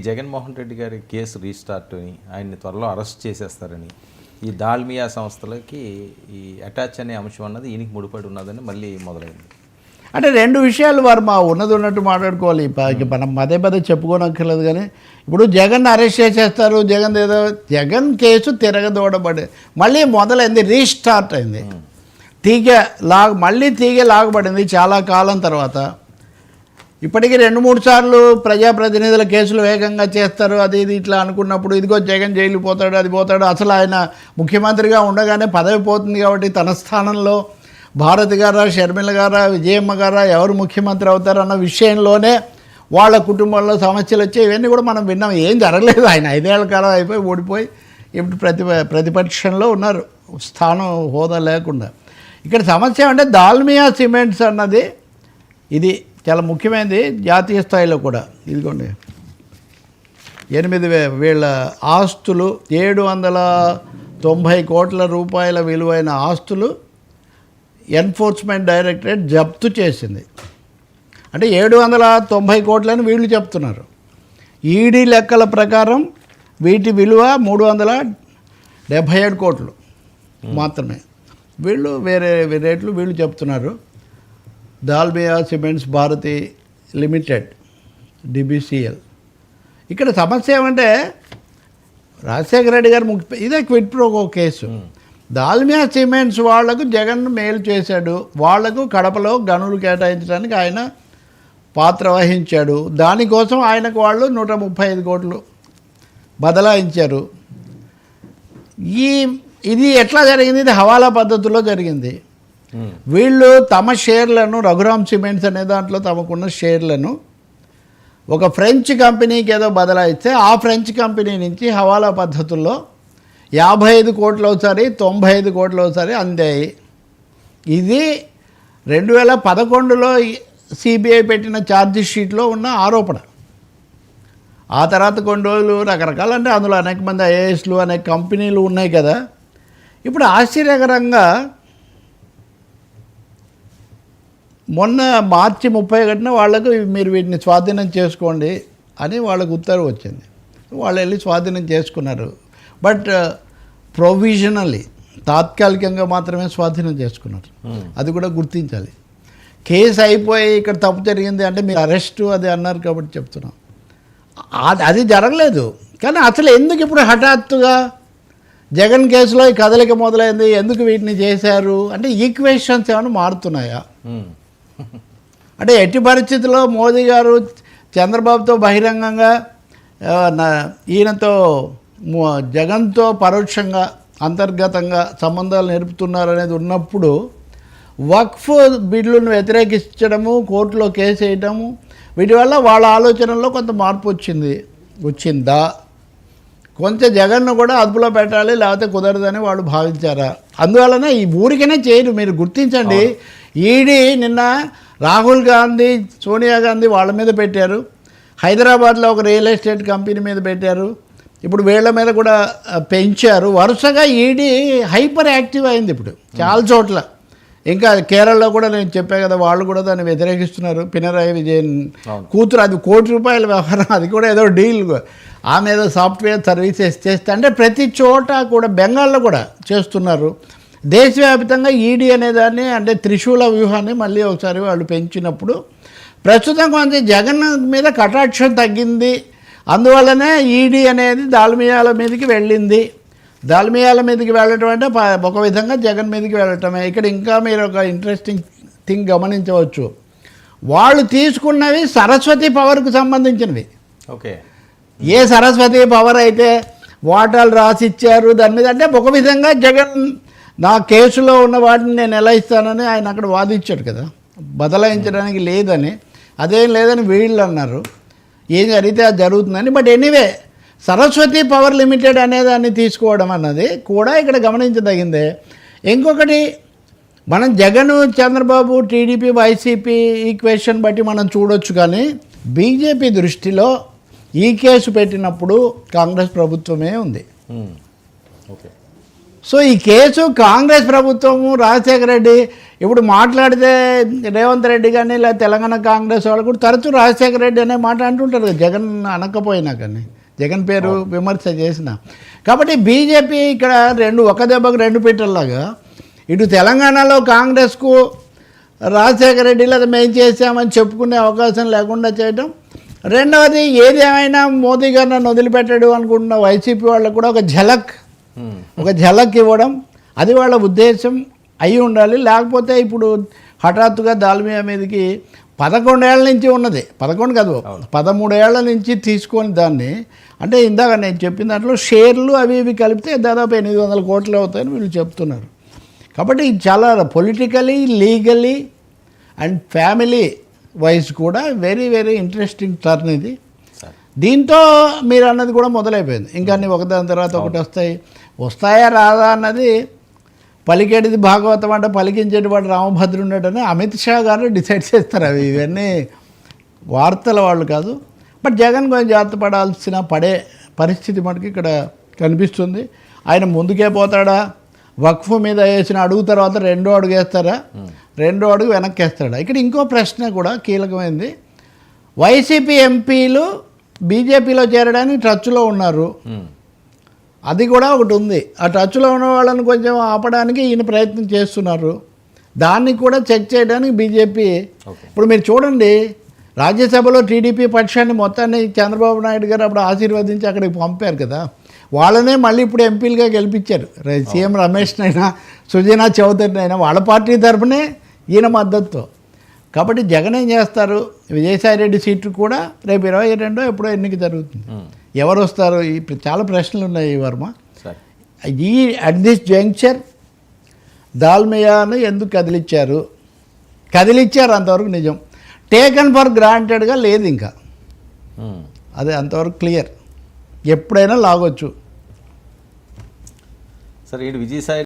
జగన్మోహన్ రెడ్డి గారి case restart అని ఆయన్ని త్వరలో అరెస్ట్ చేసేస్తారని ఈ దాల్మియా సంస్థలకి ఈ అటాచ్ అనే అంశం అన్నది ఈయనకి ముడిపడి ఉన్నదని మళ్ళీ మొదలైంది. అంటే రెండు విషయాలు వారు ఉన్నది ఉన్నట్టు మాట్లాడుకోవాలి. మనం పదే చెప్పుకోనక్కర్లేదు. కానీ ఇప్పుడు జగన్ అరెస్ట్ చేసేస్తారు, జగన్ కేసు తిరగదోడబడి మళ్ళీ మొదలైంది, రీస్టార్ట్ అయింది. మళ్ళీ తీగ లాగబడింది చాలా కాలం తర్వాత. ఇప్పటికీ 2-3 సార్లు ప్రజాప్రతినిధుల కేసులు వేగంగా చేస్తారు, అది ఇది ఇట్లా అనుకున్నప్పుడు ఇదిగో జగన్ జైలు పోతాడు, అది పోతాడు. అసలు ఆయన ముఖ్యమంత్రిగా ఉండగానే పదవి పోతుంది కాబట్టి తన స్థానంలో భారతి గారా, షర్మిల గారా, విజయమ్మ గారా ఎవరు ముఖ్యమంత్రి అవుతారన్న విషయంలోనే వాళ్ళ కుటుంబంలో సమస్యలు వచ్చాయి. ఇవన్నీ కూడా మనం విన్నాం. ఏం జరగలేదు. ఆయన 5 ఏళ్ల కాలం అయిపోయి ఓడిపోయి ఇప్పుడు ప్రతిపక్షంలో ఉన్నారు, స్థానం హోదా లేకుండా. ఇక్కడ సమస్య అంటే దాల్మియా సిమెంట్స్ అన్నది ఇది చాలా ముఖ్యమైనది జాతీయ స్థాయిలో కూడా. ఇదిగోండి 8 వీళ్ళ ఆస్తులు 790 కోట్ల రూపాయల విలువైన ఆస్తులు ఎన్ఫోర్స్మెంట్ డైరెక్టరేట్ జప్తు చేసింది. అంటే 790 కోట్లని వీళ్ళు చెప్తున్నారు. ఈడీ లెక్కల ప్రకారం వీటి విలువ 377 కోట్లు మాత్రమే. వీళ్ళు వేరే రేట్లు వీళ్ళు చెప్తున్నారు. Dalmia cements Bharati limited DBCL. ఇక్కడ సమస్య ఏమంటే రాజశేఖర రెడ్డి గారు ఇదే quid pro quo case. Dalmia cements వాళ్లకు జగన్ మేలు చేశాడు, వాళ్లకు కడపలో గనులు కేటాయించడానికి ఆయన పాత్ర వహించాడు. దానికోసం ఆయనకు వాళ్ళు 135 కోట్లు బదలాయించారు. ఇది ఎట్లా జరిగింది? ఇది హవాలా పద్ధతిలో జరిగింది. వీళ్ళు తమ షేర్లను, రఘురామ్ సిమెంట్స్ అనే దాంట్లో తమకున్న షేర్లను ఒక ఫ్రెంచ్ కంపెనీకి ఏదో బదలాయిస్తే ఆ ఫ్రెంచ్ కంపెనీ నుంచి హవాలా పద్ధతుల్లో 55 కోట్లు ఒకసారి, 95 కోట్లు ఒకసారి అందాయి. ఇది 2011లో CBI పెట్టిన ఛార్జ్ షీట్లో ఉన్న ఆరోపణ. ఆ తర్వాత కొన్ని రోజులు రకరకాల, అంటే అందులో అనేక మంది IASలు అనేక కంపెనీలు ఉన్నాయి కదా. ఇప్పుడు ఆశ్చర్యకరంగా మొన్న మార్చి 30 వాళ్లకు మీరు వీటిని స్వాధీనం చేసుకోండి అని వాళ్ళకు ఉత్తర్వు వచ్చింది. వాళ్ళు వెళ్ళి స్వాధీనం చేసుకున్నారు. బట్ ప్రొవిజనల్లీ, తాత్కాలికంగా మాత్రమే స్వాధీనం చేసుకున్నారు. అది కూడా గుర్తించాలి. కేసు అయిపోయి ఇక్కడ తప్పు జరిగింది అంటే మీరు అరెస్టు అది అన్నారు కాబట్టి చెప్తున్నాం. అది జరగలేదు. కానీ అసలు ఎందుకు ఇప్పుడు హఠాత్తుగా జగన్ కేసులో ఈ కదలిక మొదలైంది, ఎందుకు వీటిని చేశారు అంటే ఈక్వేషన్స్ ఏమైనా మారుతున్నాయా? అంటే ఎట్టి పరిస్థితుల్లో మోదీ గారు చంద్రబాబుతో బహిరంగంగా ఈయనతో జగన్తో పరోక్షంగా అంతర్గతంగా సంబంధాలు నేర్పుతున్నారు అనేది ఉన్నప్పుడు వక్ఫ్ బిల్లును వ్యతిరేకించడము, కోర్టులో కేసు వేయడము, వీటి వల్ల వాళ్ళ ఆలోచనల్లో కొంత మార్పు వచ్చిందా? కొంచెం జగన్ను కూడా అదుపులో పెట్టాలి, లేకపోతే కుదరదని వాళ్ళు భావించారా? అందువలన ఈ ఊరికనే చేయరు. మీరు గుర్తించండి, ఈడీ నిన్న రాహుల్ గాంధీ, సోనియా గాంధీ వాళ్ళ మీద పెట్టారు. హైదరాబాద్లో ఒక రియల్ ఎస్టేట్ కంపెనీ మీద పెట్టారు. ఇప్పుడు వీళ్ళ మీద కూడా పెంచారు. వరుసగా ఈడీ హైపర్ యాక్టివ్ అయింది ఇప్పుడు చాలా చోట్ల. ఇంకా కేరళలో కూడా నేను చెప్పా కదా, వాళ్ళు కూడా దాన్ని వ్యతిరేకిస్తున్నారు. పినరాయి విజయన్ కూతురు, అది ₹1 కోటి వ్యవహారం, అది కూడా ఏదో డీల్, ఆమె ఏదో సాఫ్ట్వేర్ సర్వీసెస్ చేస్తే, అంటే ప్రతి చోట కూడా బెంగాల్లో కూడా చేస్తున్నారు. దేశవ్యాప్తంగా ఈడీ అనేదాన్ని, అంటే త్రిశూల వ్యూహాన్ని మళ్ళీ ఒకసారి వాళ్ళు పెంచినప్పుడు ప్రస్తుతం కొంచెం జగన్ మీద కటాక్షం తగ్గింది. అందువల్లనే ఈడీ అనేది దాల్మియాల మీదకి వెళ్ళింది. దాల్మియాల మీదకి వెళ్ళటం అంటే ఒక విధంగా జగన్ మీదకి వెళ్ళటమే. ఇక్కడ ఇంకా మీరు ఒక ఇంట్రెస్టింగ్ థింగ్ గమనించవచ్చు. వాళ్ళు తీసుకున్నవి సరస్వతి పవర్కు సంబంధించినవి. ఓకే, ఏ సరస్వతి పవర్ అయితే వాటాలు రాసిచ్చారు దాని మీద, అంటే ఒక విధంగా జగన్ నా కేసులో ఉన్న వాటిని నేను ఎలా ఇస్తానని ఆయన అక్కడ వాదించాడు కదా, బదలాయించడానికి లేదని. అదేం లేదని వీళ్ళు అన్నారు. ఏం జరిగితే అది జరుగుతుందని. But anyway, Saraswati power limited అనేదాన్ని తీసుకోవడం అన్నది కూడా ఇక్కడ గమనించదగిందే. ఇంకొకటి, మనం Jagan, Chandrababu, TDP, YCP equation బట్టి మనం చూడొచ్చు. కానీ బీజేపీ దృష్టిలో ఈ కేసు పెట్టినప్పుడు కాంగ్రెస్ ప్రభుత్వమే ఉంది. ఓకే, సో ఈ కేసు కాంగ్రెస్ ప్రభుత్వము రాజశేఖర రెడ్డి ఇప్పుడు మాట్లాడితే రేవంత్ రెడ్డి కానీ లేదా తెలంగాణ కాంగ్రెస్ వాళ్ళు కూడా తరచూ రాజశేఖర రెడ్డి అనే మాట అంటుంటారు కదా, జగన్ అనకపోయినా కానీ, జగన్ పేరు విమర్శ చేసిన. కాబట్టి బీజేపీ ఇక్కడ ఒక దెబ్బకు రెండు పీటల్లాగా ఇటు తెలంగాణలో కాంగ్రెస్కు రాజశేఖర రెడ్డి లేదా మేము చేసామని చెప్పుకునే అవకాశం లేకుండా చేయడం, రెండవది ఏది ఏమైనా మోదీ గారు నన్ను వదిలిపెట్టాడు అనుకుంటున్న వైసీపీ వాళ్ళకు కూడా ఒక ఝలక్ ఇవ్వడం, అది వాళ్ళ ఉద్దేశం అయి ఉండాలి. లేకపోతే ఇప్పుడు హఠాత్తుగా దాల్మియా మీదకి 11 ఏళ్ల నుంచి ఉన్నది, 11 కాదు 13 ఏళ్ల నుంచి తీసుకొని దాన్ని, అంటే ఇందాక నేను చెప్పిన దాంట్లో షేర్లు అవి ఇవి కలిపితే దాదాపు 800 కోట్లు అవుతాయని వీళ్ళు చెప్తున్నారు. కాబట్టి ఇది చాలా politically, legally and family wise కూడా వెరీ వెరీ ఇంట్రెస్టింగ్ టర్న్ ఇది. దీంతో మీరు అన్నది కూడా మొదలైపోయింది. ఇంకా అన్నీ ఒకదాని తర్వాత ఒకటి వస్తాయా రాదా అన్నది పలికేటిది భాగవతం అంటే పలికించేటి వాడు రామభద్రుడని అమిత్ షా గారు డిసైడ్ చేస్తారు. ఇవన్నీ వార్తల వాళ్ళు కాదు. బట్ జగన్ కొంచెం జాగ్రత్త పడే పరిస్థితి మనకి ఇక్కడ కనిపిస్తుంది. ఆయన ముందుకే పోతాడా, వక్ఫ్ మీద వేసిన అడుగు తర్వాత రెండో అడుగు వేస్తారా, రెండో అడుగు వెనక్కి వేస్తాడా? ఇక్కడ ఇంకో ప్రశ్న కూడా కీలకమైంది. వైసీపీ ఎంపీలు బీజేపీలో చేరడానికి టచ్లో ఉన్నారు, అది కూడా ఒకటి ఉంది. ఆ టచ్లో ఉన్న వాళ్ళని కొంచెం ఆపడానికి ఈయన ప్రయత్నం చేస్తున్నారు. దాన్ని కూడా చెక్ చేయడానికి బీజేపీ ఇప్పుడు మీరు చూడండి, రాజ్యసభలో టీడీపీ పక్షాన్ని మొత్తాన్ని చంద్రబాబు నాయుడు గారు అప్పుడు ఆశీర్వదించి అక్కడికి పంపారు కదా, వాళ్ళనే మళ్ళీ ఇప్పుడు ఎంపీలుగా గెలిపించారు. సీఎం రమేష్నైనా సుజనా చౌదరినైనా వాళ్ళ పార్టీ తరఫునే ఈయన మద్దతుతో. కాబట్టి జగన్ ఏం చేస్తారు, విజయసాయిరెడ్డి సీట్లు కూడా రేపు 22 ఎప్పుడో ఎన్నిక జరుగుతుంది, ఎవరు వస్తారు? ఇప్పుడు చాలా ప్రశ్నలు ఉన్నాయి వర్మ. ఈ అట్ దిస్ జంక్చర్ దాల్మియాను ఎందుకు కదిలిచ్చారు అంతవరకు నిజం, టేకన్ ఫర్ గ్రాంటెడ్గా లేదు ఇంకా, అది అంతవరకు క్లియర్, ఎప్పుడైనా లాగొచ్చు. సరే, విజయసాయి